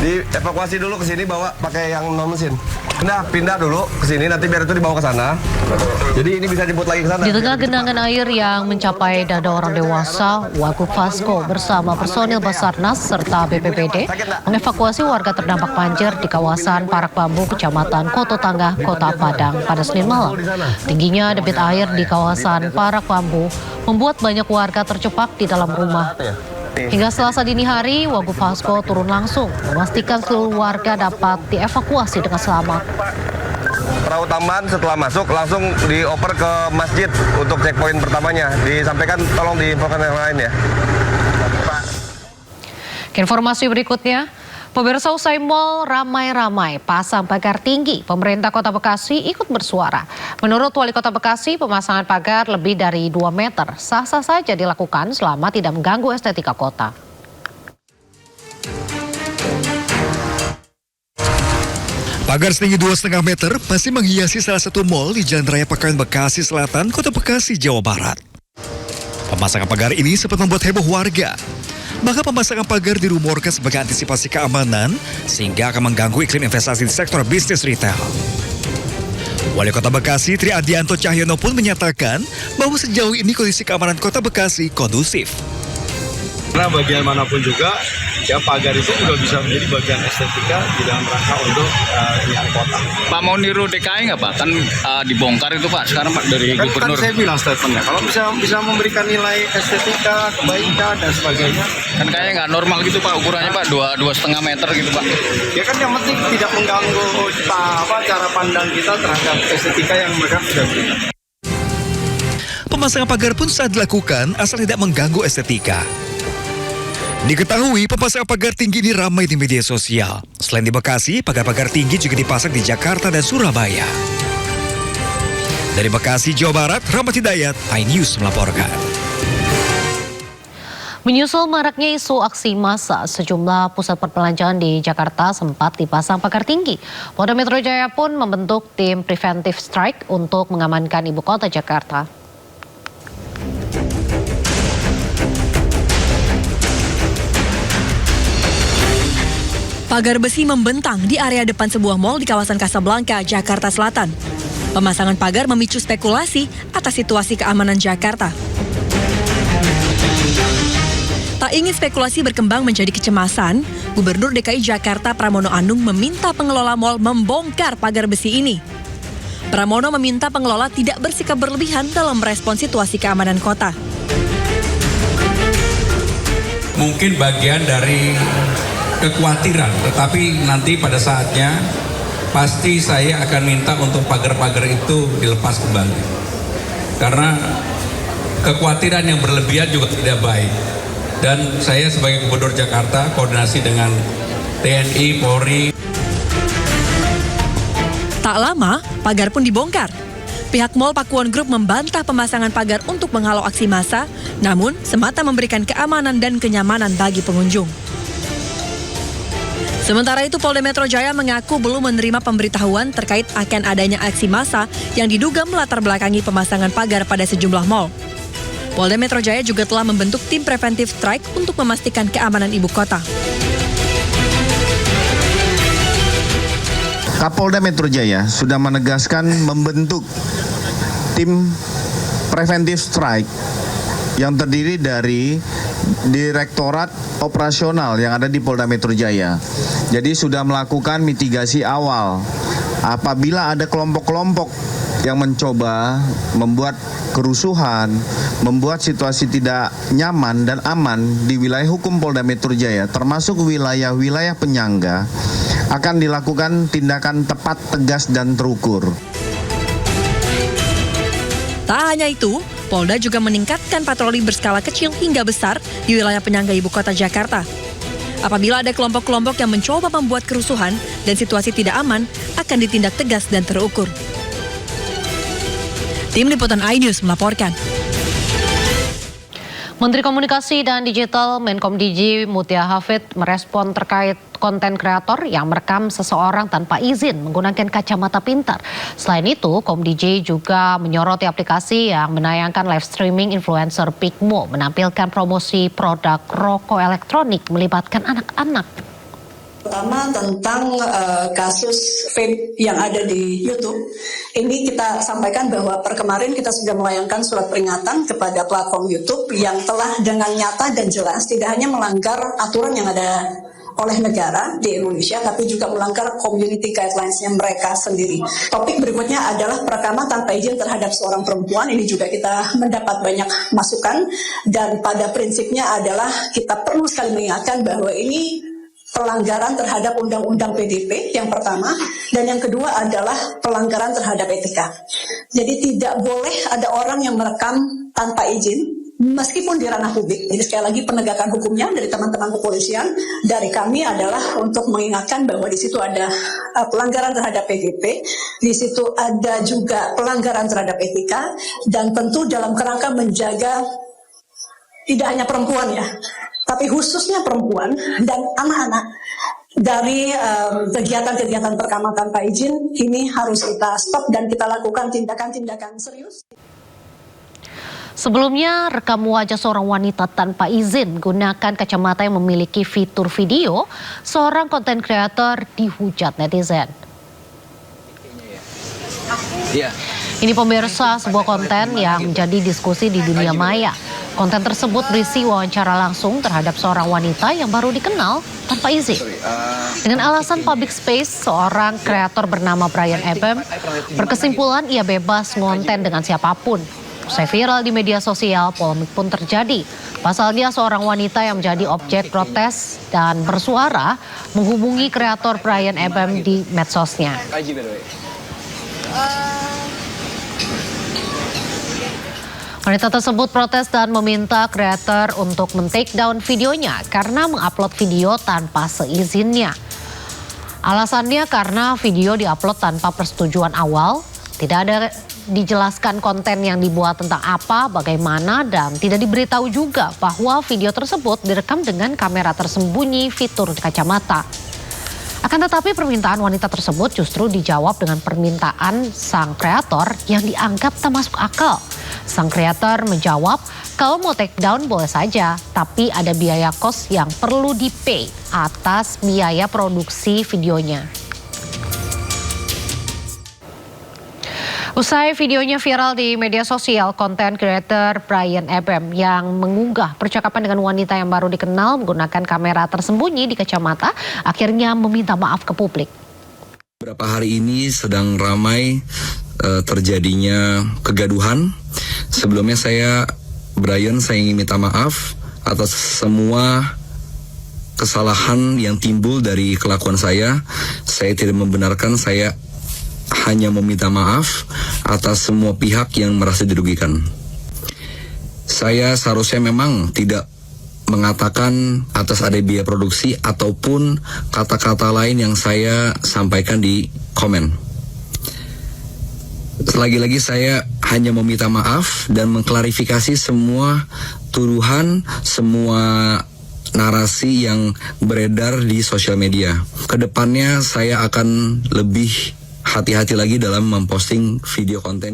Dievakuasi dulu ke sini, bawa pakai yang non mesin. Pindah dulu ke sini, nanti biar itu dibawa ke sana. Jadi ini bisa jemput lagi ke sana. Di tengah genangan air yang mencapai dada orang dewasa, Wagub Fasko bersama personil Basarnas serta BPBD mengevakuasi warga terdampak banjir di kawasan Parak Bambu, Kecamatan Koto Tangah, Kota Padang pada Senin malam. Tingginya debit air di kawasan Parak Bambu membuat banyak warga terjebak di dalam rumah. Hingga Selasa dini hari, Wagub Fasko turun langsung memastikan seluruh warga dapat dievakuasi dengan selamat. Perahu tambahan setelah masuk langsung dioper ke masjid untuk checkpoint pertamanya. Disampaikan tolong diinfokan yang lain ya. Informasi berikutnya, pemirsa usai mal ramai-ramai pasang pagar tinggi, pemerintah Kota Bekasi ikut bersuara. Menurut Wali Kota Bekasi, pemasangan pagar lebih dari 2 meter sah-sah saja dilakukan selama tidak mengganggu estetika kota. Pagar setinggi 2,5 meter masih menghiasi salah satu mal di Jalan Raya Pekayon Bekasi Selatan, Kota Bekasi, Jawa Barat. Pemasangan pagar ini sempat membuat heboh warga. Maka pemasangan pagar dirumorkan sebagai antisipasi keamanan sehingga akan mengganggu iklim investasi di sektor bisnis retail. Wali Kota Bekasi Tri Adianto Cahyono pun menyatakan bahwa sejauh ini kondisi keamanan Kota Bekasi kondusif. Karena bagian manapun juga, ya pagar itu juga bisa menjadi bagian estetika di dalam rangka untuk hias kota. Pak mau niru DKI nggak Pak? Kan dibongkar itu Pak sekarang Pak dari Gubernur. Kan saya bilang statementnya, kalau bisa memberikan nilai estetika, kebaikan dan sebagainya. Kan kayaknya nggak normal gitu Pak ukurannya Pak, 2,5 meter gitu Pak. Ya kan yang penting tidak mengganggu cara pandang kita terhadap estetika yang mereka sudah berikan. Pemasangan pagar pun saat dilakukan asal tidak mengganggu estetika. Diketahui pemasangan pagar tinggi ini ramai di media sosial. Selain di Bekasi, pagar-pagar tinggi juga dipasang di Jakarta dan Surabaya. Dari Bekasi, Jawa Barat, Rahmat Hidayat, iNews melaporkan. Menyusul maraknya isu aksi massa, sejumlah pusat perbelanjaan di Jakarta sempat dipasang pagar tinggi. Polda Metro Jaya pun membentuk tim preventive strike untuk mengamankan ibu kota Jakarta. Pagar besi membentang di area depan sebuah mal di kawasan Kasablanka, Jakarta Selatan. Pemasangan pagar memicu spekulasi atas situasi keamanan Jakarta. Tak ingin spekulasi berkembang menjadi kecemasan, Gubernur DKI Jakarta Pramono Anung meminta pengelola mal membongkar pagar besi ini. Pramono meminta pengelola tidak bersikap berlebihan dalam merespon situasi keamanan kota. Mungkin bagian dari kekhawatiran, tetapi nanti pada saatnya pasti saya akan minta untuk pagar-pagar itu dilepas kembali. Karena kekhawatiran yang berlebihan juga tidak baik. Dan saya sebagai Gubernur Jakarta koordinasi dengan TNI, Polri. Tak lama, pagar pun dibongkar. Pihak Mall Pakuwon Group membantah pemasangan pagar untuk menghalau aksi massa, namun semata memberikan keamanan dan kenyamanan bagi pengunjung. Sementara itu, Polda Metro Jaya mengaku belum menerima pemberitahuan terkait akan adanya aksi massa yang diduga melatar belakangi pemasangan pagar pada sejumlah mal. Polda Metro Jaya juga telah membentuk tim preventive strike untuk memastikan keamanan ibu kota. Kapolda Metro Jaya sudah menegaskan membentuk tim preventive strike yang terdiri dari Direktorat Operasional yang ada di Polda Metro Jaya. Jadi sudah melakukan mitigasi awal. Apabila ada kelompok-kelompok yang mencoba membuat kerusuhan, membuat situasi tidak nyaman dan aman di wilayah hukum Polda Metro Jaya, termasuk wilayah-wilayah penyangga, akan dilakukan tindakan tepat, tegas, dan terukur. Tak hanya itu, Polda juga meningkatkan patroli berskala kecil hingga besar di wilayah penyangga ibu kota Jakarta. Apabila ada kelompok-kelompok yang mencoba membuat kerusuhan dan situasi tidak aman, akan ditindak tegas dan terukur. Tim Liputan iNews melaporkan. Menteri Komunikasi dan Digital Menkomdigi Mutia Hafid merespon terkait konten kreator yang merekam seseorang tanpa izin menggunakan kacamata pintar. Selain itu, Komdigi juga menyoroti aplikasi yang menayangkan live streaming influencer Pikmo menampilkan promosi produk rokok elektronik melibatkan anak-anak. Pertama tentang kasus vape yang ada di YouTube. Ini kita sampaikan bahwa per kemarin kita sudah melayangkan surat peringatan kepada platform YouTube yang telah dengan nyata dan jelas tidak hanya melanggar aturan yang ada oleh negara di Indonesia, tapi juga melanggar community guidelines-nya mereka sendiri. Topik berikutnya adalah perekaman tanpa izin terhadap seorang perempuan. Ini juga kita mendapat banyak masukan, dan pada prinsipnya adalah kita perlu sekali mengingatkan bahwa ini pelanggaran terhadap Undang-Undang PDP yang pertama, dan yang kedua adalah pelanggaran terhadap etika. Jadi tidak boleh ada orang yang merekam tanpa izin, meskipun di ranah publik. Jadi sekali lagi penegakan hukumnya dari teman-teman kepolisian, dari kami adalah untuk mengingatkan bahwa di situ ada pelanggaran terhadap PDP, di situ ada juga pelanggaran terhadap etika, dan tentu dalam kerangka menjaga tidak hanya perempuan ya, tapi khususnya perempuan dan anak-anak dari kegiatan-kegiatan perekaman tanpa izin ini harus kita stop dan kita lakukan tindakan-tindakan serius. Sebelumnya, rekam wajah seorang wanita tanpa izin gunakan kacamata yang memiliki fitur video, seorang konten kreator dihujat netizen. Ini pemirsa sebuah konten yang menjadi diskusi di dunia maya. Konten tersebut berisi wawancara langsung terhadap seorang wanita yang baru dikenal tanpa izin. Dengan alasan public space, seorang kreator bernama Brian Ebem berkesimpulan ia bebas ngonten dengan siapapun. Usai viral di media sosial, polemik pun terjadi. Pasalnya seorang wanita yang menjadi objek protes dan bersuara menghubungi kreator Brian Ebem di medsosnya. Wanita tersebut protes dan meminta kreator untuk men-take down videonya karena mengupload video tanpa seizinnya. Alasannya karena video diupload tanpa persetujuan awal, tidak ada dijelaskan konten yang dibuat tentang apa, bagaimana, dan tidak diberitahu juga bahwa video tersebut direkam dengan kamera tersembunyi fitur kacamata. Akan tetapi permintaan wanita tersebut justru dijawab dengan permintaan sang kreator yang dianggap tak masuk akal. Sang kreator menjawab kalau mau take down boleh saja, tapi ada biaya kos yang perlu di-pay atas biaya produksi videonya. Usai videonya viral di media sosial, konten creator Brian Ebem yang mengunggah percakapan dengan wanita yang baru dikenal menggunakan kamera tersembunyi di kacamata akhirnya meminta maaf ke publik. Beberapa hari ini sedang ramai terjadinya kegaduhan. Sebelumnya saya ingin minta maaf atas semua kesalahan yang timbul dari kelakuan saya. Saya tidak membenarkan, saya hanya meminta maaf atas semua pihak yang merasa dirugikan. Saya seharusnya memang tidak mengatakan atas ada biaya produksi ataupun kata-kata lain yang saya sampaikan di komen. Lagi-lagi saya hanya meminta maaf dan mengklarifikasi semua tuduhan, semua narasi yang beredar di sosial media. Kedepannya saya akan lebih hati-hati lagi dalam memposting video konten.